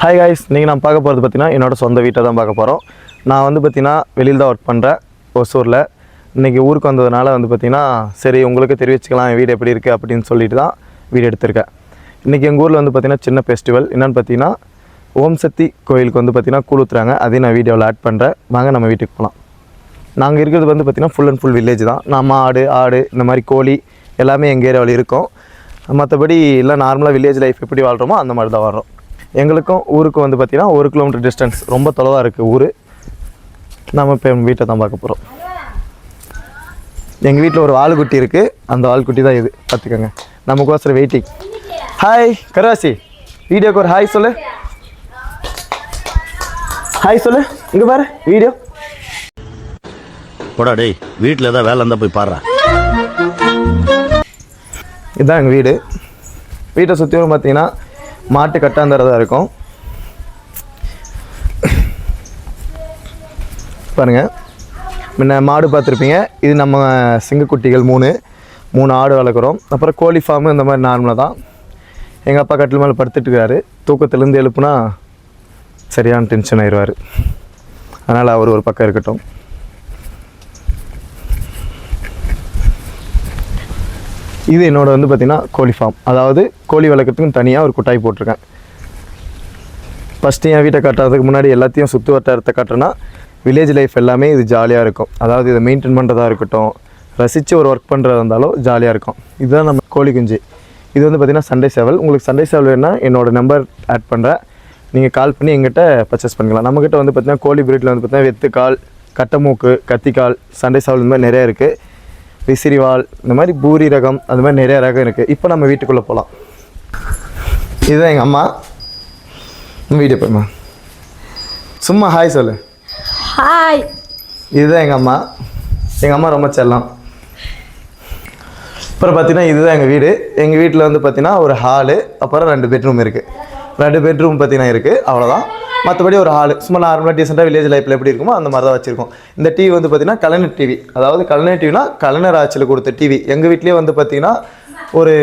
Hi guys, நீங்கள் நான் பார்க்க போகிறது பார்த்தீங்கன்னா என்னோடய சொந்த வீட்டை தான் பார்க்க போகிறோம். நான் வந்து பார்த்தீங்கன்னா வெளியில் தான் ஒர்க் பண்ணுறேன் ஒசூரில். இன்றைக்கி ஊருக்கு வந்ததுனால வந்து பார்த்திங்கன்னா சரி உங்களுக்கு தெரிவிச்சுக்கலாம் என் வீடு எப்படி இருக்குது அப்படின்னு சொல்லிட்டு தான் வீடு எடுத்திருக்கேன். இன்றைக்கி எங்கள் ஊரில் வந்து பார்த்திங்கன்னா சின்ன ஃபெஸ்டிவல் என்னென்னு பார்த்தீங்கன்னா ஓம் சக்தி கோயிலுக்கு வந்து பார்த்திங்கன்னா கூழ் ஊற்றுறாங்க. அதையும் நான் வீடியோவில் ஆட் பண்ணுறேன். வாங்க நம்ம வீட்டுக்கு போகலாம். நாங்கள் இருக்கிறது வந்து பார்த்திங்கன்னா ஃபுல் அண்ட் ஃபுல் வில்லேஜ் தான். நம்ம ஆடு இந்த மாதிரி கோழி எல்லாமே எங்கள் ஏரியாவில் இருக்கும். மற்றபடி இல்லை நார்மலாக வில்லேஜ் லைஃப் எப்படி வாழ்கிறோமோ அந்த மாதிரி தான் வாழ்கிறோம். எங்களுக்கும் ஊருக்கும் வந்து பார்த்திங்கன்னா 1 கிலோமீட்டர் டிஸ்டன்ஸ், ரொம்ப தொலைவாக இருக்குது ஊர். நம்ம இப்போ வீட்டை தான் பார்க்க போகிறோம். எங்கள் வீட்டில் ஒரு வால்குட்டி இருக்குது, அந்த வால்குட்டி தான் இது, பார்த்துக்கோங்க. நமக்கோசரம் வெயிட்டிங். ஹாய் கராசி, வீடியோக்கு ஒரு ஹாய் சொல்லு. ஹாய் சொல்லு, இங்கே பாரு வீடியோ. போடா டேய், வீட்டில் ஏதாவது வேலை இருந்தால் போய் பாடுறா. இதுதான் எங்கள் வீடு. வீட்டை சுற்றியும் பார்த்தீங்கன்னா மாட்டு கட்டாந்தரதாக இருக்கும். பாருங்கள், முன்ன மாடு பார்த்துருப்பீங்க. இது நம்ம சிங்கக்குட்டிகள் 3 ஆடு வளர்க்குறோம். அப்புறம் கோழி ஃபார்மு இந்த மாதிரி நார்மலாக தான். எங்கள் அப்பா கட்டில் மேலே படுத்துட்டுருக்காரு. தூக்கத்துலேருந்து எழுப்புனா சரியான டென்ஷன் ஆயிடுவார். அதனால் அவர் ஒரு பக்கம் இருக்கட்டும். இது என்னோட வந்து பார்த்திங்கன்னா கோழி ஃபார்ம், அதாவது கோழி வளர்க்குறதுக்கும் தனியாக ஒரு குட்டாய் போட்டிருக்கேன். ஃபஸ்ட்டு என் வீட்டை கட்டுறதுக்கு முன்னாடி எல்லாத்தையும் சுற்று வட்டாரத்தை கட்டுறேன்னா வில்லேஜ் லைஃப் எல்லாமே இது ஜாலியாக இருக்கும். அதாவது இதை மெயின்டைன் பண்ணுறதா இருக்கட்டும், ரசித்து ஒரு ஒர்க் பண்ணுறதா இருந்தாலும் ஜாலியாக இருக்கும். இதுதான் நம்ம கோழி குஞ்சு. இது வந்து பார்த்திங்கன்னா சண்டே சேவல். உங்களுக்கு சண்டே சேவல் வேணுன்னா என்னோடய நம்பர் ஆட் பண்ணுறேன், நீங்கள் கால் பண்ணி எங்கிட்ட பர்ச்சேஸ் பண்ணிக்கலாம். நம்மக்கிட்ட வந்து பார்த்திங்கன்னா கோழி பிரீட்டில் வந்து பார்த்திங்கன்னா வெத்துக்கால், கட்டமூக்கு, கத்திக்கால், சண்டே சேவல் இந்த மாதிரி நிறையா இருக்குது. விசிறிவால், இந்த மாதிரி பூரி ரகம், அந்த மாதிரி நிறைய ரகம் இருக்குது. இப்போ நம்ம வீட்டுக்குள்ளே போகலாம். இதுதான் எங்கள் அம்மா. வீடியோ போய்மா, சும்மா ஹாய் சொல்லு. ஹாய். இதுதான் எங்கள் அம்மா. எங்கள் அம்மா ரொம்ப செல்லம். அப்புறம் பார்த்தீங்கன்னா இதுதான் எங்கள் வீடு. எங்கள் வீட்டில் வந்து பார்த்திங்கன்னா ஒரு ஹாலு, அப்புறம் 2 பெட்ரூம் இருக்குது. 2 பெட்ரூம் பார்த்திங்கன்னா இருக்குது, அவ்வளோதான். மற்றபடி ஒரு ஹாலு சும்மா நார்மலாக டீசெண்டாக வில்லேஜ் லைஃப்பில் எப்படி இருக்குமோ அந்த மாதிரி தான் வச்சுருக்கோம். இந்த டிவி வந்து பார்த்திங்கன்னா கலைஞர் டிவி, அதாவது கலைஞர் டிவினா கலைஞர் ஆட்சியில் கொடுத்த டிவி. எங்கள் வீட்லேயே வந்து பார்த்திங்கன்னா ஒரு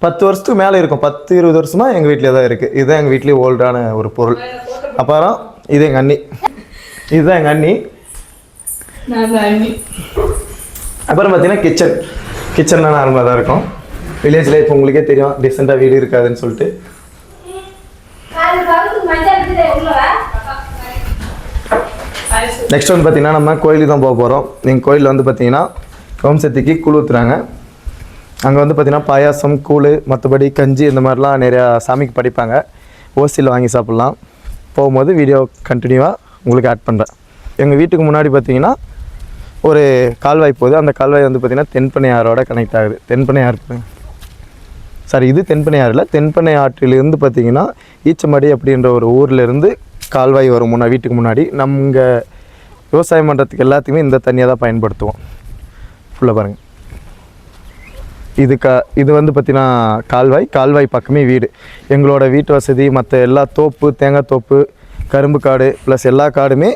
10 வருஷத்துக்கு மேலே இருக்கும், 10-20 வருஷமாக எங்கள் வீட்டிலே தான் இருக்குது. இதுதான் எங்கள் வீட்லேயே ஓல்டான ஒரு பொருள். அப்புறம் இது எங்கள் அண்ணி. இதுதான் எங்கள் அண்ணி. அப்புறம் பார்த்திங்கன்னா கிச்சன்லாம் நார்மலாக தான் இருக்கும். வில்லேஜ் லைஃப் உங்களுக்கே தெரியும், டீசெண்டாக வீடு இருக்காதுன்னு சொல்லிட்டு. நெக்ஸ்ட் வந்து பார்த்திங்கன்னா நம்ம கோயிலுக்கு தான் போக போகிறோம். எங்கள் கோயிலில் வந்து பார்த்திங்கன்னா ஓம் சக்திக்கு கூழ் ஊற்றுறாங்க. அங்கே வந்து பார்த்திங்கன்னா பாயாசம், கூழ், மற்றபடி கஞ்சி இந்த மாதிரிலாம் நிறையா சாமிக்கு படைப்பாங்க. ஓசியில் வாங்கி சாப்பிட்லாம். போகும்போது வீடியோ கண்டினியூவாக உங்களுக்கு ஆட் பண்ணுறேன். எங்கள் வீட்டுக்கு முன்னாடி பார்த்திங்கன்னா ஒரு கால்வாய் போகுது. அந்த கால்வாய் வந்து பார்த்திங்கன்னா தென்பெண்ணை ஆறோட கனெக்ட் ஆகுது. தென்பெண்ணை ஆறு இது தென்பெண்ணை ஆறு இல்லை, தென்பெண்ணை ஆற்றிலிருந்து பார்த்திங்கன்னா ஈச்சமடி அப்படின்ற ஒரு ஊர்லேருந்து கால்வாய் வரும் வீட்டுக்கு முன்னாடி. நம்ம விவசாயம் பண்ணுறதுக்கு எல்லாத்துக்குமே இந்த தண்ணியை தான் பயன்படுத்துவோம். ஃபுல்லாக பாருங்கள். இது வந்து பார்த்திங்கன்னா கால்வாய் பக்கமே வீடு. எங்களோட வீட்டு வசதி, மற்ற எல்லா தோப்பு, தேங்காய் தோப்பு, கரும்பு காடு ப்ளஸ் எல்லா காடுமே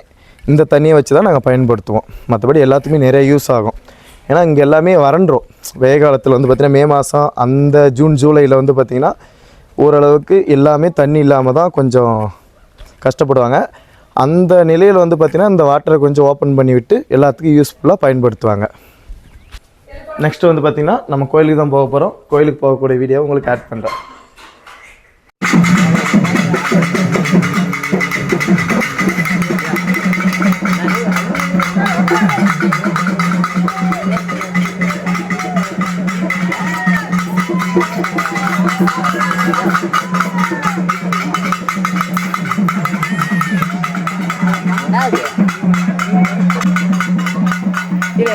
இந்த தண்ணியை வச்சு தான் நாங்கள் பயன்படுத்துவோம். மற்றபடி எல்லாத்துக்குமே நிறைய யூஸ் ஆகும். ஏன்னா இங்கே எல்லாமே வறண்டுரும். வெயில் காலத்தில் வந்து பார்த்திங்கன்னா மே மாதம் அந்த ஜூன் ஜூலையில் வந்து பார்த்திங்கன்னா ஓரளவுக்கு எல்லாமே தண்ணி இல்லாமல் தான் கொஞ்சம் கஷ்டப்படுவாங்க. அந்த நிலையில் வந்து பார்த்திங்கன்னா இந்த வாட்டரை கொஞ்சம் ஓப்பன் பண்ணி விட்டு எல்லாத்துக்கும் யூஸ்ஃபுல்லாக பயன்படுத்துவாங்க. நெக்ஸ்ட்டு வந்து பார்த்திங்கன்னா நம்ம கோயிலுக்கு தான் போக போகிறோம். கோயிலுக்கு போகக்கூடிய வீடியோ உங்களுக்கு ஆட் பண்ணுறேன். Ini